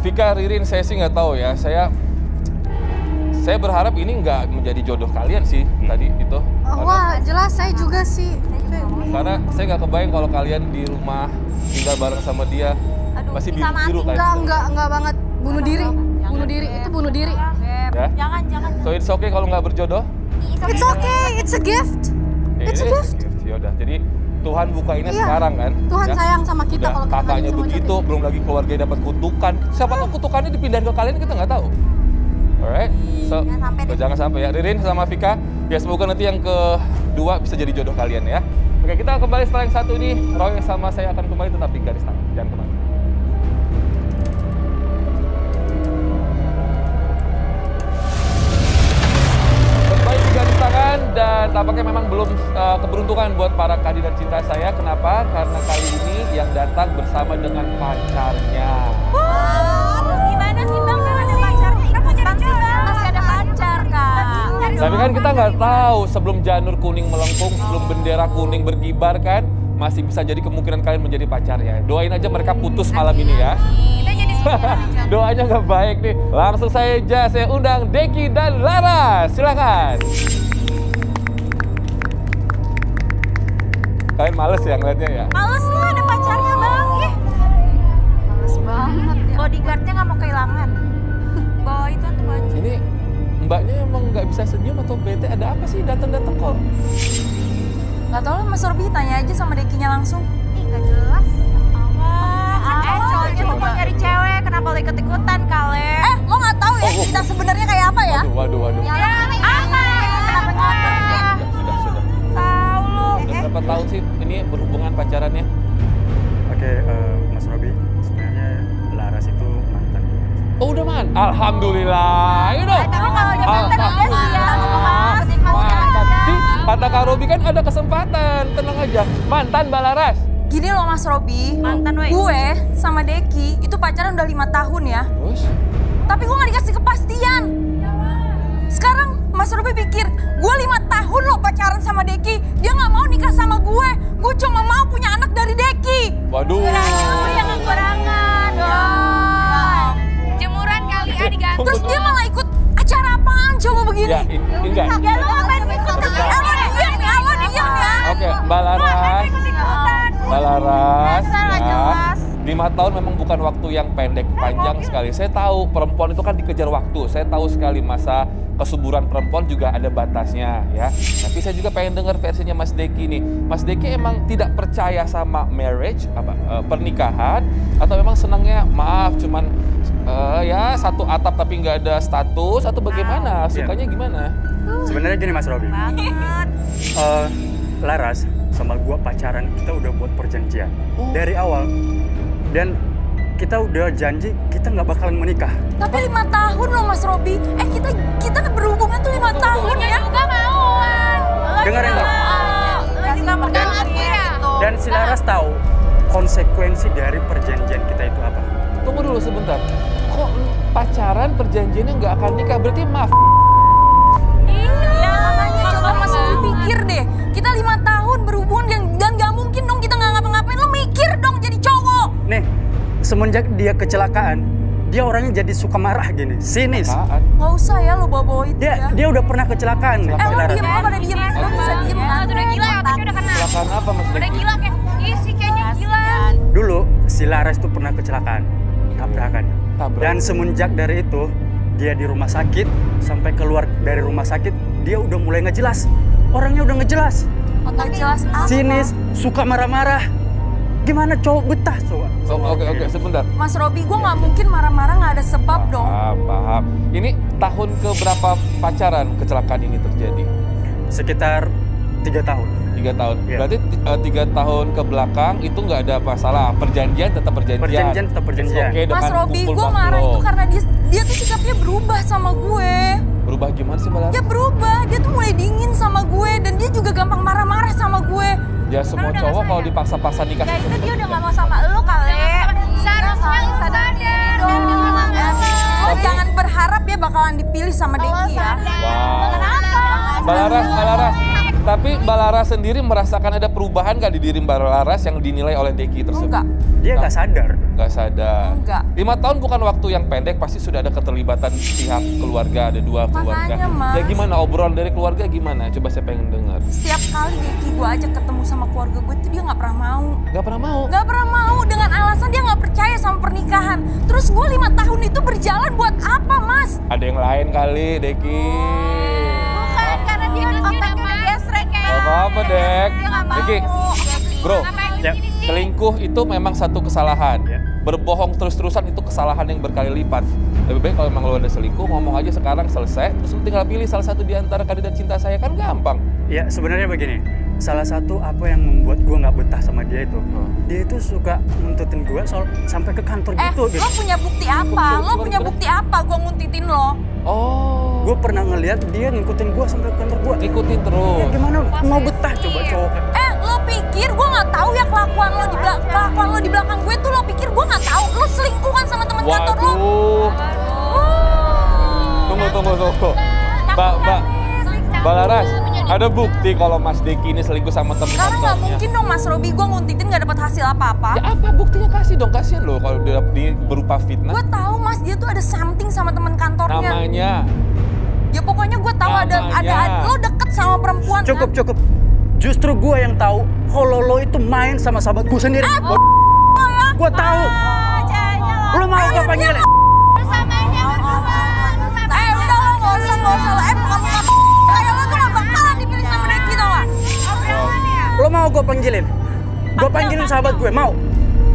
Vika, Ririn, saya sih nggak tahu ya. Saya berharap ini nggak menjadi jodoh kalian sih tadi itu. Wah, jelas saya juga sih. Karena saya nggak kebayang kalau kalian di rumah tinggal bareng sama dia. Masih biru-biru kan? Enggak banget. Bunuh diri. Itu bunuh diri. Ya? Jangan. So it's okay kalau nggak berjodoh? It's okay, it's a gift. It's a gift. Yaudah, jadi Tuhan bukainnya sekarang kan? Tuhan sayang sama kita kalau kita kakaknya begitu, belum lagi keluarganya dapat kutukan. Siapa tahu kutukannya dipindahin ke kalian, kita nggak tahu. Alright, so jangan sampai ya. Ririn sama Vika, ya semoga nanti yang kedua bisa jadi jodoh kalian ya. Oke, kita kembali setelah yang satu ini. Roy sama saya akan kembali tetap di garis tangan. Jangan kemana. Dan tampaknya memang belum keberuntungan buat para kandidat cinta saya. Kenapa? Karena kali ini yang datang bersama dengan pacarnya. Gimana sih Bang? Ada pacarnya? Kan mau jadi jodoh. Masih ada pacar, Kak. Tapi kan kita nggak tahu sebelum janur kuning melengkung, sebelum bendera kuning berkibar kan, masih bisa jadi kemungkinan kalian menjadi pacarnya. Doain aja mereka putus malam ini ya. Kita jadi Doanya nggak baik nih. Langsung saya undang Deki dan Laras. Silakan. Kalian males ya ngeliatnya ya? Males lah, ada pacarnya Bang. Males banget ya. Bodyguardnya nggak mau kehilangan. Bawa itu tuh baju. Ini mbaknya emang nggak bisa senyum atau bete? Ada apa sih datang-datang kok? Nggak tahu lah Mas Robi, tanya aja sama Dekinya langsung. Nggak jelas. Cowoknya tuh mau nyari cewek, kenapa lo ikut-ikutan kali? Lo nggak tahu ya kita sebenarnya kayak apa ya? Waduh. Apa? Kenapa ngotot sih? Sudah. Tahu lo. Udah berapa tahun sih ini berhubungan pacarannya? Oke, Mas Robi, sebenarnya Laras itu mantan. Oh udah man? Alhamdulillah. Ayo dong. Tapi kalau udah mantan udah siap. Mantap. Kata Kak Robi kan ada kesempatan. Tenang aja. Mantan Mbak Laras. Gini loh Mas Robi, Mantan weh. gue sama Deki itu pacaran udah 5 tahun ya. Terus? Tapi gue gak dikasih kepastian. Sekarang Mas Robi pikir, gue 5 tahun loh pacaran sama Deki. Dia gak mau nikah sama gue. Gue cuma mau punya anak dari Deki. Waduh. Yang kekurangan dong. Jemuran kali ya diganti. Terus dia malah ikut acara apaan coba begini? Ya, enggak. Ya lo ngapain ikut ke Lo diam ya. Oke, Mbak Laras. Mbak Laras, Dasar nggak jelas. 5 tahun memang bukan waktu yang pendek, panjang sekali. Saya tahu perempuan itu kan dikejar waktu. Saya tahu sekali masa kesuburan perempuan juga ada batasnya ya. Tapi saya juga pengen dengar versinya Mas Deki nih. Mas Deki emang tidak percaya sama marriage, pernikahan, atau memang senangnya maaf cuman ya satu atap tapi nggak ada status atau bagaimana? Sukanya gimana? Sebenarnya gini Mas Robi. Banget. Laras sama gua pacaran, kita udah buat perjanjian dari awal, dan kita udah janji kita nggak bakalan menikah. Tapi 5 tahun loh Mas Robi. Kita berhubungan tuh 5 tahun ya. Juga mauan. Dengerin nggak? Lo juga berganti ya. Dan si Laras tahu konsekuensi dari perjanjian kita itu apa. Tunggu dulu sebentar. Kok pacaran perjanjiannya nggak akan nikah? Berarti maaf. Iya, makanya coba Mas Robi pikir deh. Kita 5 tahun berhubungan dan gak mungkin dong kita nggak ngapa-ngapain. Lo mikir dong jadi cowok. Nih, semenjak dia kecelakaan, dia orangnya jadi suka marah gini, sinis. Gak usah ya lo bawa-bawa itu ya. Dia udah pernah kecelakaan nih. si Lo Laras. diem, lo pada diem. Lo bisa diem kan? Udah gila, tapi udah kena. Kecelakaan apa Mas Deki? Udah gila kayak, isi kayaknya gila. Dulu si Laras tuh pernah kecelakaan, tabrakan. Dan semenjak dari itu, dia di rumah sakit, sampai keluar dari rumah sakit, dia udah mulai ngejelas. Orangnya udah ngejelas. Nggak jelas apa. Sinis, suka marah-marah. Gimana cowok betah coba? Oke, sebentar. Mas Robi, gue nggak mungkin marah-marah nggak ada sebab dong. Paham. Ini tahun ke berapa pacaran kecelakaan ini terjadi? Sekitar 3 tahun. 3 tahun. Iya. Berarti 3 tahun ke belakang itu nggak ada masalah. Perjanjian tetap perjanjian. Perjanjian tetap perjanjian. Oke, Mas dengan Robi, kumpul gue Mas marah Bro. itu karena dia tuh sikapnya berubah sama gue. Berubah gimana sih Mbak Laras? Dia berubah, dia tuh mulai dingin sama gue dan dia juga gampang marah-marah sama gue. Ya semua udah cowok nggak kalau sayang. dipaksa-paksa nikah. Ya itu dia udah gak mau sama lu kali. Seharusnya lu sadar diri dong. Lo jangan berharap ya bakalan dipilih sama Deki ya. Wow. Kenapa? Mbak Laras. Tapi Mbak Laras sendiri merasakan ada perubahan nggak di diri Mbak Laras yang dinilai oleh Deki tersebut? Enggak. Dia nggak sadar. Nggak sadar. Enggak. 5 tahun bukan waktu yang pendek, pasti sudah ada keterlibatan pihak keluarga, ada 2 keluarga. Makanya, Mas. Ya gimana obrolan dari keluarga gimana? Coba saya pengen dengar. Setiap kali Deki gue ajak ketemu sama keluarga gue tuh dia nggak pernah mau. Nggak pernah mau. Nggak pernah mau dengan alasan dia nggak percaya sama pernikahan. Terus gue 5 tahun itu berjalan buat apa, Mas? Ada yang lain kali, Deki. Bukan, karena dia otaknya udah gesrek ya. Gak apa-apa, Dek. Dia nggak mau. Deki, bro, Ngapain di Ya. sini sih? selingkuh itu memang satu kesalahan. Ya. Berbohong terus-terusan itu kesalahan yang berkali lipat. Lebih baik kalau memang lo ada selingkuh, ngomong aja sekarang selesai, terus lo tinggal pilih salah satu di antara kandidat cinta saya, kan gampang. Ya sebenarnya begini, salah satu apa yang membuat gue nggak betah sama dia itu, dia itu suka nuntutin gue sampai ke kantor gitu. Lo punya bukti apa? Lo punya bukti apa gue nguntitin lo? Oh, Gue pernah ngeliat dia ngikutin gue sampai ke kantor gue. ikutin terus. Ya gimana mau betah coba cowok? Lo pikir gue nggak tahu ya kelakuan lo di belakang gue tuh lo pikir gue nggak tahu? Lo selingkuh kan sama teman kantor lo? Waduh. Tunggu. Mbak Laras, ada bukti kalau Mas Deki ini selingkuh sama temen Karena nggak kantornya? mungkin dong Mas Robi gue nguntitin nggak dapat hasil apa-apa. Ya apa buktinya, kasih dong, kasihan loh kalau dia berupa fitnah. Gue tahu Mas dia tuh ada something sama teman kantornya. Namanya. Ya pokoknya gue tahu ada Namanya. lo deket sama perempuan. Cukup. Kan? Justru gue yang tahu kalau lo itu main sama sahabat gue sendiri. Gue tahu. Lo mau gue panggilin? Bersamanya berdua. Udah lo nggak usah kamu kayak lo tuh gak bakalan dipilih sama Deki tau gak? Lo mau gue panggilin? Gue panggilin sahabat gue, mau?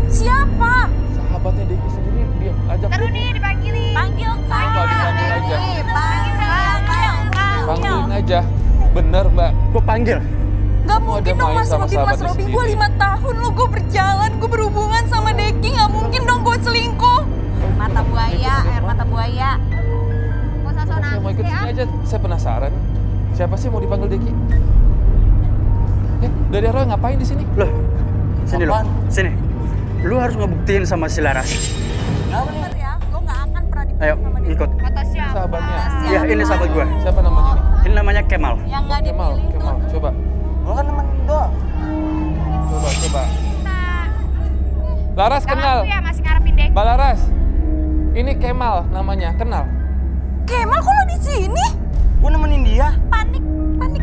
Siapa? Sahabatnya Deki sendiri, dia ajak Taruh dia. nih dipanggilin. Panggil Coba dipanggil aja. Panggil. Panggilin aja. Bener, Mbak. Gue panggil. Gak Kamu mungkin ada dong main Mas sama Robi, sahabatnya Mas Robi. sendiri. Gue 5 tahun lo gue berjalan, gue berhubungan sama Deki. Gak mungkin dong gue selingkuh. Mata buaya, air mata buaya. Gak usah Saya mau ikut nangis sini ya. aja, saya penasaran. Siapa sih mau dipanggil Deki? Dari Roy ngapain di sini? Loh, sini lo, sini. Lu harus ngebuktiin sama si Laras. Bener ya, lo gak akan pernah dipilih Ayo, sama Deki. ikut. Kata siapa? Sahabatnya. Iya, ini sahabat gue. Siapa namanya ini? Ini namanya Kemal. Yang gak Kemal, dipilih Kemal. tuh. Coba. Lo kan temen doang. Coba. Laras kenal. Aku ya masih ngarepin Deki. Mbak Laras. Ini Kemal namanya, kenal. Kemal kok lo di sini? Gue nemenin dia. Panik.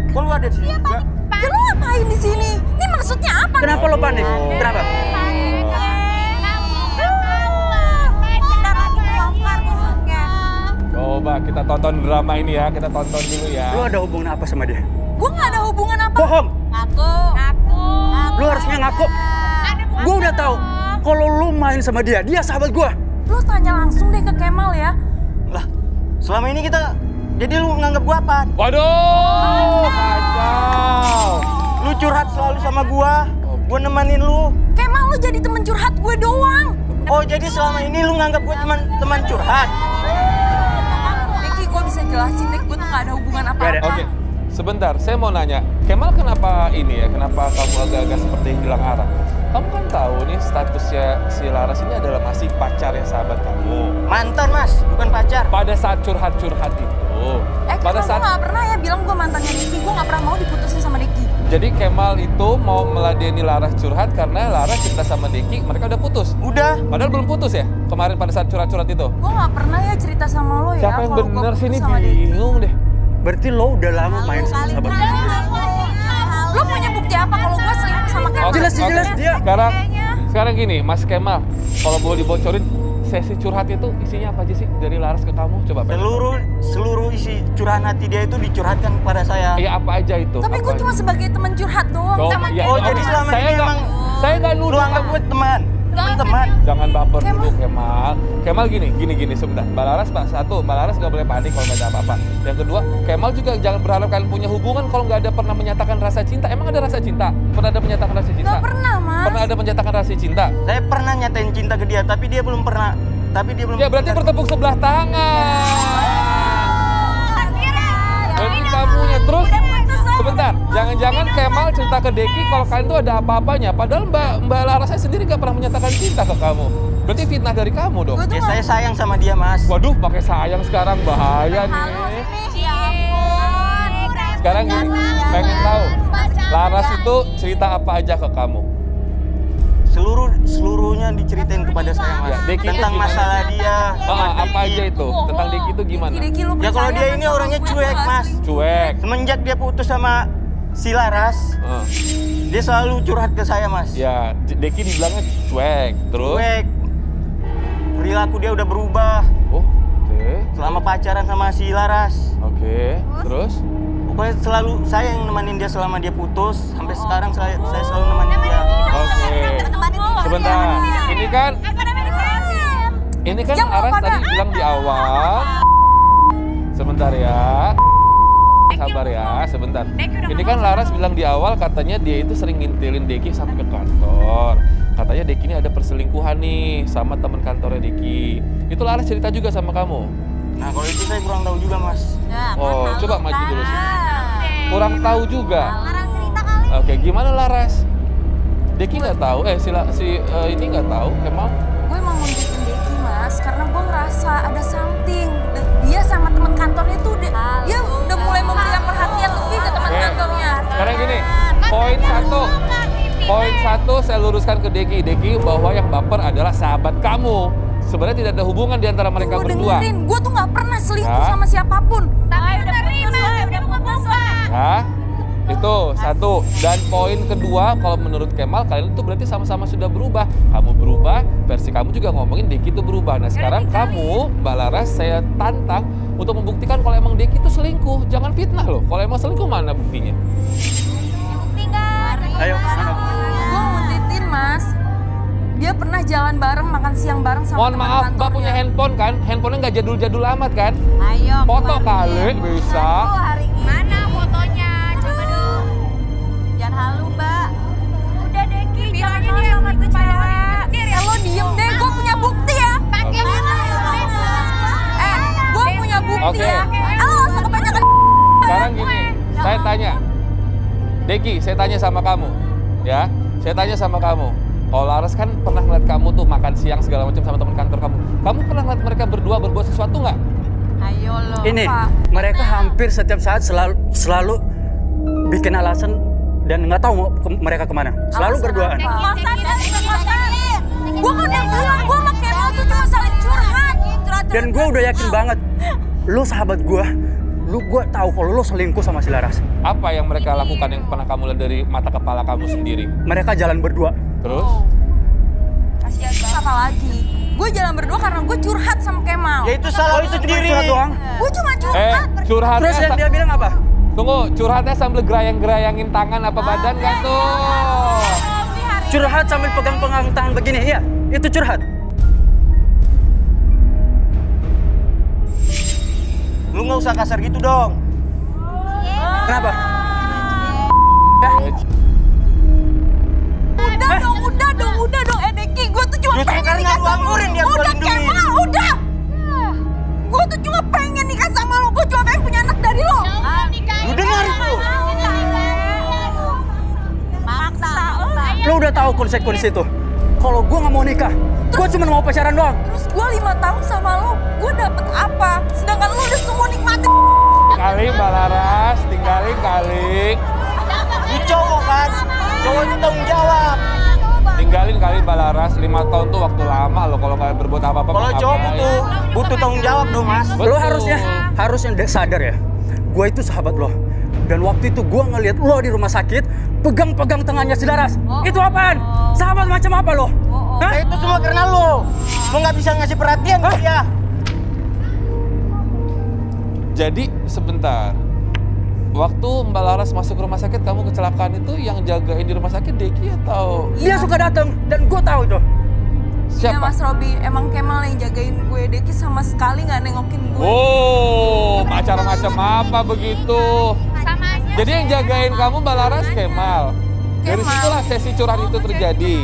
Kok lu ada di sini juga? Ya lo ngapain di sini? Ini maksudnya apa? Kenapa lo panik? Kenapa? Bentar lagi bongkar busuknya. Coba kita tonton drama ini ya, kita tonton dulu ya. Lu ada hubungan apa sama dia? Gue gak ada hubungan apa. Bohong. Ngaku. Lu harusnya ngaku. Gue udah tahu kalau lu main sama dia sahabat gue. Lo tanya langsung deh ke Kemal ya. Lah, selama ini kita jadi lu nganggap gua apa? Waduh, kacau. Lu curhat selalu sama gua nemenin lu. Kemal lo jadi temen curhat gue doang. Oh, jadi selama ini lu nganggap gua teman curhat. Deki gue bisa jelasin deh, gue tuh gak ada hubungan Gak apa-apa. ada. Oke, sebentar, saya mau nanya. Kemal kenapa ini ya, kenapa kamu agak-agak seperti hilang arah? Kamu kan tahu nih statusnya si Laras ini adalah masih pacarnya sahabat kamu. Mantan, Mas, bukan pacar. Pada saat curhat-curhat itu. Karena gue gak pernah ya bilang gue mantannya Deki, gue gak pernah mau diputusin sama Deki. Jadi Kemal itu mau meladeni Laras curhat karena Laras cinta sama Deki, mereka udah putus. Udah. Padahal belum putus ya, kemarin pada saat curhat-curhat itu. Gue gak pernah ya cerita sama lo ya. Siapa yang kalau gua bener putus sih ini, sama Deki. bingung deh. Berarti lo udah lama main sama sahabat gue. Lo punya bukti apa kalau gue selingkuh sama Kemal? Oke, Jelas dia. Sekarang gini, Mas Kemal, kalau boleh dibocorin, sesi curhat itu isinya apa aja sih dari Laras ke kamu? Coba pengen tahu. Seluruh isi curahan hati dia itu dicurhatkan kepada saya. Iya, apa aja itu? Tapi gue Apa cuma aja? sebagai teman curhat doang Coba, sama ya, Oh, Kemal. jadi selama saya ini nggak- emang saya nggak lu nuduh. anggap gue teman. Teman. Jangan baper Kemal. dulu, Kemal. Kemal gini sebentar. Mbak Laras, Pak, satu, Mbak Laras nggak boleh panik kalau nggak ada apa-apa. Yang kedua, Kemal juga jangan berharap kalian punya hubungan kalau nggak ada pernah menyatakan rasa cinta. Emang ada rasa cinta? Pernah ada menyatakan rasa cinta? Gak pernah, Mas. Pernah ada menyatakan rasa cinta? Saya pernah nyatain cinta ke dia, tapi dia belum pernah. Ya berarti bertepuk sebelah tangan. Berarti kamunya terus. Sebentar, jangan-jangan Kemal cerita ke Deki kalau kalian tuh ada apa-apanya. Padahal Mbak Larasnya sendiri gak pernah menyatakan cinta ke kamu. Berarti fitnah dari kamu dong. Gue tuh Ya gak saya sayang sama dia, Mas. Waduh, pakai sayang sekarang bahaya nih. sekarang gini, pengen tahu. Laras itu cerita apa aja ke kamu? Seluruhnya diceritain kepada saya, Mas. Ya, Deki tentang itu masalah dia. Apa aja itu? Tentang Deki itu gimana? Ya kalau dia ini orangnya cuek, Mas. Cuek. Semenjak dia putus sama si Laras, dia selalu curhat ke saya, Mas. Ya, Deki dibilangnya cuek. Terus? Cuek. Perilaku dia udah berubah. Oh, oke. Selama pacaran sama si Laras. Oke. Terus? Pokoknya selalu saya yang nemenin dia selama dia putus. Sampai sekarang saya selalu nemenin dia. Oke. Sebentar. Ini kan Laras tadi bilang di awal. Sebentar ya. Sabar ya, sebentar. Ini kan Laras bilang di awal katanya dia itu sering ngintilin Deki sampai ke kantor. Katanya Deki ini ada perselingkuhan nih sama teman kantornya Deki. Itu Laras cerita juga sama kamu? Nah kalau itu saya kurang tahu juga, Mas. Oh, coba maju dulu. Kurang tahu juga. Laras cerita kali. Oke, gimana Laras? Deki nggak tahu? Ini nggak tahu emang? Gue emang nunjukin Deki, Mas, karena gue ngerasa ada something. Dia sama teman kantornya tuh dia udah mulai memberikan perhatian lebih ke teman kantornya. Sekarang gini, poin satu saya luruskan ke Deki. Deki, bahwa yang baper adalah sahabat kamu. Sebenarnya tidak ada hubungan di antara mereka berdua. Dengerin, gue tuh nggak pernah selingkuh sama siapapun. Tapi udah putus. Ya, itu satu. Dan poin kedua, kalau menurut Kemal, kalian itu berarti sama-sama sudah berubah. Kamu berubah, versi kamu juga ngomongin Deki itu berubah. Nah sekarang kamu, Mbak Laras, saya tantang untuk membuktikan kalau emang Deki itu selingkuh. Jangan fitnah loh, kalau emang selingkuh mana buktinya? Ayo, mana? Gue nguntitin, Mas. Dia pernah jalan bareng, makan siang bareng sama Mohon teman maaf, Mbak kantornya. punya handphone kan? Handphonenya nggak jadul-jadul amat kan? Ayo. Foto kali bisa. Mana fotonya? Coba dong. Jangan halu, Mbak. Udah Deki, jangan halu sama itu cewek. Lo diem deh, gue punya bukti ya. Pakai mana? Gue punya bukti Oke. ya. Lo usah kebanyakan. Sekarang gini, saya tanya. Deki, saya tanya sama kamu. Ya, saya tanya sama kamu. Kalau Laras kan pernah ngeliat kamu tuh makan siang segala macam sama teman kantor kamu. Kamu pernah ngeliat mereka berdua berbuat sesuatu nggak? Ayo lo. Ini mereka hampir setiap saat selalu bikin alasan dan nggak tahu mereka kemana. Selalu berduaan. Gue kan udah bilang, gue sama Kemal tuh cuma saling curhat. Dan gue udah yakin banget, lo sahabat gue tahu kalau lo selingkuh sama si Laras. Apa yang mereka lakukan yang pernah kamu lihat dari mata kepala kamu sendiri? Mereka jalan berdua. Terus? Kasian banget. Apa lagi? Gue jalan berdua karena gue curhat sama Kemal. Ya itu salah lu sendiri. Curhat doang. Gue cuma curhat. Curhatnya Terus yang dia bilang apa? Tunggu, curhatnya sambil gerayang-gerayangin tangan apa badan nggak tuh? Curhat sambil pegang-pegang tangan begini, iya. Itu curhat. Lu nggak usah kasar gitu dong. Kenapa? Udah dong, Deki. Gue tuh cuma Justru pengen karena nikah lu sama lo. anggurin dia gua Udah, lindungi. Kemal, udah. Gue tuh cuma pengen nikah sama lo. Gue cuma pengen punya anak dari lo. Lu dengar itu? Maksa. Lo udah tahu konsekuensi itu. Kalau gue nggak mau nikah, gue cuma mau pacaran doang. Terus gue 5 tahun sama lo, gue dapet apa? Sedangkan lo udah semua nikmatin. Kali Mbak Laras, tinggalin kali. Lu cowok kan? Cowok itu tanggung jawab. Tinggalin kali Mbak Laras, 5 tahun tuh waktu lama loh kalau kalian berbuat apa-apa. Kalau mau cowok ngapain. butuh tanggung jawab dong, Mas. Betul. Lo harusnya sadar ya. Gue itu sahabat lo. Dan waktu itu gue ngeliat lo di rumah sakit, pegang-pegang tangannya si Laras. Itu apaan? Sahabat macam apa lo? Hah? Nah, itu semua karena lo nggak bisa ngasih perhatian ke dia. Jadi sebentar, waktu Mbak Laras masuk rumah sakit, kamu kecelakaan itu yang jagain di rumah sakit Deki atau Dia suka datang dan gue tahu itu. Iya siapa? Mas Robi, emang Kemal yang jagain gue. Deki sama sekali nggak nengokin gue. Oh, acara macam apa begitu? Sama aja. Jadi yang jagain kamu Mbak Laras Kemal. Dari Kemal. situlah sesi curhat itu terjadi.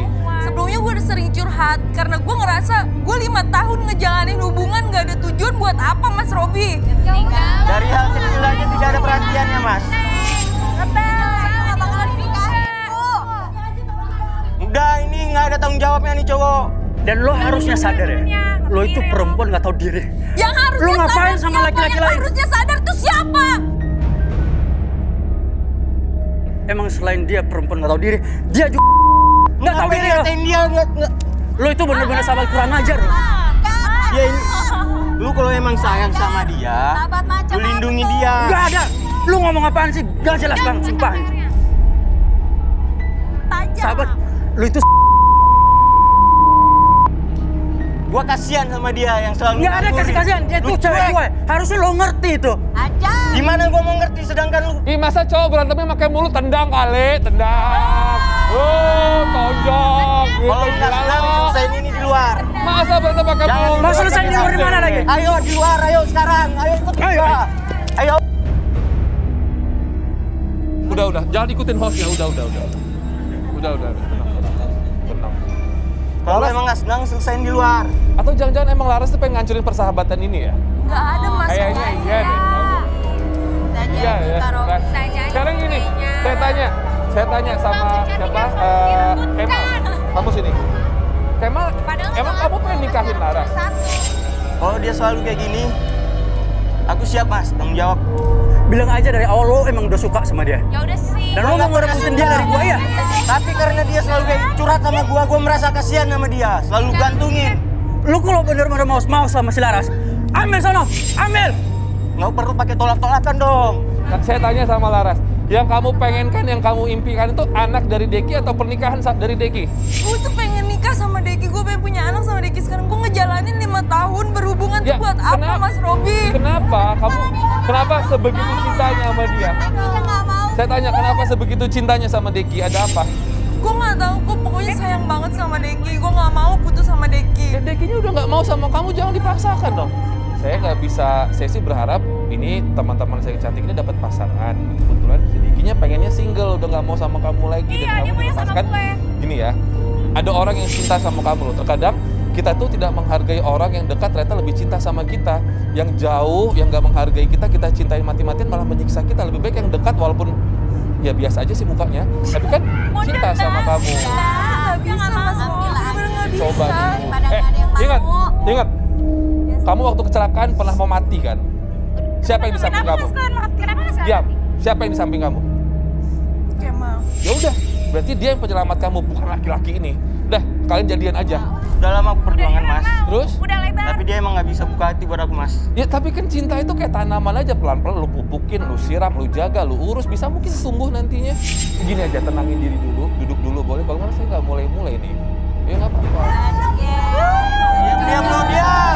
Sebelumnya gue udah sering curhat karena gue ngerasa gue 5 tahun ngejalanin hubungan gak ada tujuan buat apa Mas Robi. Dari hal kecil aja tidak ada perhatiannya, Mas. Udah, ini nggak ada tanggung jawabnya nih cowok. Dan lo harusnya sadar ya. Lo itu perempuan nggak tahu diri. Yang harusnya Lu ngapain sadar sama siapa? laki-laki Yang lain? harusnya sadar tuh siapa? emang selain dia perempuan nggak tahu diri, dia juga nggak tahu diri. Ngatain dia nggak. Lo itu bener-bener sahabat kurang ajar lo. Dia ini, lu kalau emang sayang sama dia, Sahabat macam lu lindungi apa tuh? dia. Gak ada. Lu ngomong apaan sih? Gak jelas banget, sumpah. Tajam. Sahabat, lu itu Gua kasihan sama dia yang selalu nggak ada ngakurin. kasih-kasihan. Dia Lu tuh cewek cuek. gue. Harusnya lo ngerti itu. Aja. Gimana gua mau ngerti sedangkan lu Ih, masa cowok berantemnya pakai mulut? Tendang kali, tendang. Oh, tonjok. kalau nggak senang selesaiin ini di luar. Masa berantem pakai Jangan mulut? Mau selesai di luar di mana lagi? Ayo di luar, ayo sekarang. Ayo ikut gua. Ayo. Udah. Jangan ikutin host ya. Udah. Udah. Tenang. Kalau emang nggak senang selesaiin di luar. Atau jangan-jangan emang Laras tuh pengen ngancurin persahabatan ini ya? Nggak ada Mas Kayaknya Robi. iya deh. Saja. Iya ya. Taruh Nah, saja. sekarang gini, saya tanya sama siapa? Kemal. Kamu sini. Kemal, emang kamu pengen nikahin Laras? Kalau dia selalu kayak gini, aku siap mas, tanggung jawab. Bilang aja dari awal lo emang udah suka sama dia. Ya udah sih. Dan lo mau ngerebutin dia dari gua ya? Tapi karena dia selalu kayak curhat sama gua merasa kasihan sama dia. Selalu gantungin. Lu kalau bener-bener mau sama si Laras, ambil sono, ambil. Nggak perlu pakai tolak-tolakan dong. Saya tanya sama Laras, yang kamu pengenkan, yang kamu impikan itu anak dari Deki atau pernikahan dari Deki? Gue tuh pengen nikah sama Deki, gue pengen punya anak sama Deki. Sekarang gue ngejalanin 5 tahun berhubungan Ya, tuh buat apa Mas Robi? Kenapa sebegitu cintanya sama dia? Dekinya nggak mau. Saya tanya, kenapa sebegitu cintanya sama Deki? Ada apa? Gue nggak tahu, gue pokoknya sayang banget sama Deki. Gue nggak mau putus sama Deki. Ya, Dekinya udah nggak mau sama kamu, jangan dipaksakan dong. Saya nggak bisa, saya sih berharap ini teman-teman saya yang cantik ini dapat pasangan. Kebetulan si Dekinya pengennya single, udah nggak mau sama kamu lagi. Iya, dan dia kamu maunya sama dipaksakan. gue. Gini ya, ada orang yang cinta sama kamu loh. Terkadang kita tuh tidak menghargai orang yang dekat ternyata lebih cinta sama kita. Yang jauh, yang nggak menghargai kita, kita cintain mati-matian malah menyiksa kita. Lebih baik yang dekat walaupun ya biasa aja sih mukanya, tapi kan cinta sama kamu. Nggak bisa Mas Robi, bener nggak bisa. Coba dulu. Pada nggak ada yang mau. Ingat. Kamu waktu kecelakaan pernah mau mati kan? Siapa yang di samping kamu? Kenapa nggak sekarang? Diam. Siapa yang di samping kamu? Kemal. Ya udah, berarti dia yang penyelamat kamu, bukan laki-laki ini. Udah, kalian jadian aja. Udah lama aku perjuangan mas. Terus? Udah lebar. Tapi dia emang nggak bisa buka hati buat aku mas. Ya tapi kan cinta itu kayak tanaman aja, pelan-pelan lu pupukin, lu siram, lu jaga, lu urus, bisa mungkin tumbuh nantinya. Gini aja, tenangin diri dulu, duduk dulu boleh. Kalau nggak saya nggak mulai-mulai nih. Ya nggak apa-apa. Diam lo diam.